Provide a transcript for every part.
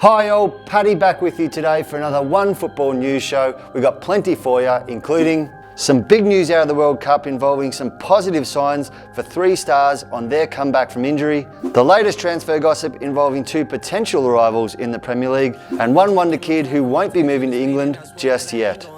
Hi all, Paddy back with you today for another One Football news show. We've got plenty for you, including some big news out of the World Cup involving some positive signs for 3 stars on their comeback from injury, the latest transfer gossip involving 2 potential arrivals in the Premier League, and one wonder kid who won't be moving to England just yet.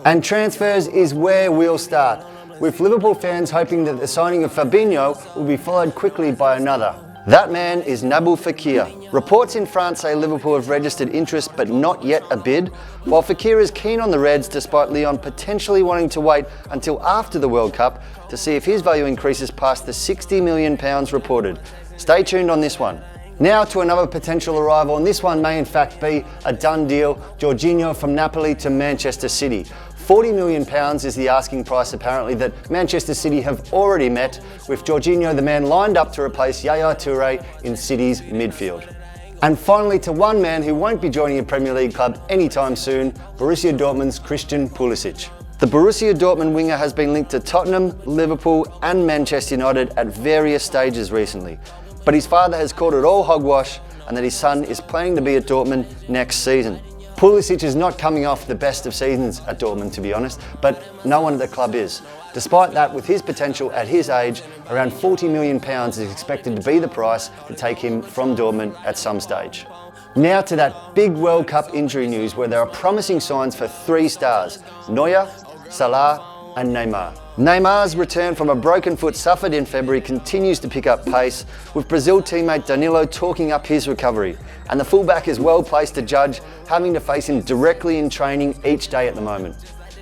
And transfers is where we'll start, with Liverpool fans hoping that the signing of Fabinho will be followed quickly by another. That man is Fekir. Reports in France say Liverpool have registered interest but not yet a bid, while Fekir is keen on the Reds despite Lyon potentially wanting to wait until after the World Cup to see if his value increases past the £60 million reported. Stay tuned on this one. Now to another potential arrival, and this one may in fact be a done deal. Jorginho from Napoli to Manchester City. £40 million is the asking price apparently that Manchester City have already met, with Jorginho the man lined up to replace Yaya Toure in City's midfield. And finally to one man who won't be joining a Premier League club anytime soon, Borussia Dortmund's Christian Pulisic. The Borussia Dortmund winger has been linked to Tottenham, Liverpool and Manchester United at various stages recently, but his father has called it all hogwash and that his son is planning to be at Dortmund next season. Pulisic is not coming off the best of seasons at Dortmund, to be honest, but no one at the club is. Despite that, with his potential at his age, around £40 million is expected to be the price to take him from Dortmund at some stage. Now to that big World Cup injury news where there are promising signs for 3 stars, Neuer, Salah and Neymar. Neymar's return from a broken foot suffered in February continues to pick up pace, with Brazil teammate Danilo talking up his recovery, and the fullback is well placed to judge, having to face him directly in training each day at the moment.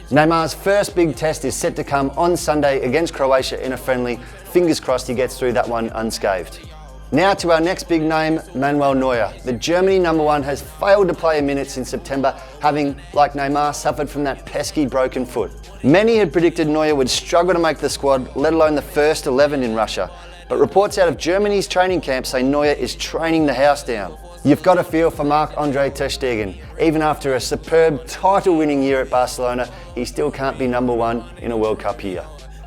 Neymar's first big test is set to come on Sunday against Croatia in a friendly. Fingers crossed he gets through that one unscathed. Now to our next big name, Manuel Neuer. The Germany #1 has failed to play a minute since September, having, like Neymar, suffered from that pesky broken foot. Many had predicted Neuer would struggle to make the squad, let alone the first 11 in Russia. But reports out of Germany's training camp say Neuer is training the house down. You've got a feel for Marc-Andre ter Stegen. Even after a superb title-winning year at Barcelona, he still can't be #1 in a World Cup year.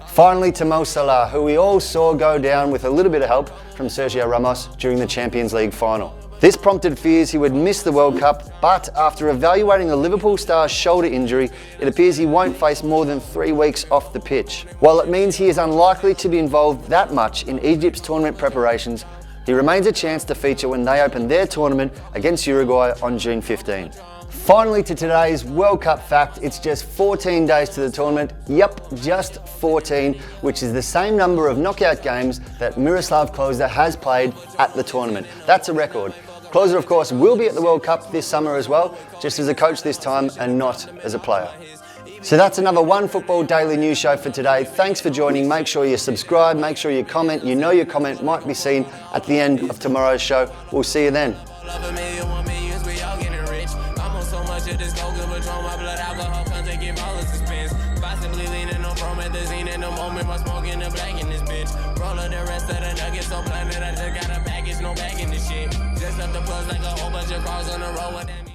Finally to Mo Salah, who we all saw go down with a little bit of help from Sergio Ramos during the Champions League final. This prompted fears he would miss the World Cup, but after evaluating the Liverpool star's shoulder injury, it appears he won't face more than 3 weeks off the pitch. While it means he is unlikely to be involved that much in Egypt's tournament preparations, he remains a chance to feature when they open their tournament against Uruguay on June 15. Finally to today's World Cup fact, it's just 14 days to the tournament. Yep, just 14, which is the same number of knockout games that Miroslav Klose has played at the tournament. That's a record. Klose, of course, will be at the World Cup this summer as well, just as a coach this time and not as a player. So that's another One Football Daily news show for today. Thanks for joining. Make sure you subscribe, make sure you comment. You know your comment might be seen at the end of tomorrow's show. We'll see you then. So much of this coke, Patron, my blood, alcohol, content, give all the suspense. Possibly leaning on promethazine in the moment, while smoking the black in this bitch. Roll up the rest of the nuggets, so blinded, I just got a package, no bag in this shit. Just up the plus like a whole bunch of cars on the road with that.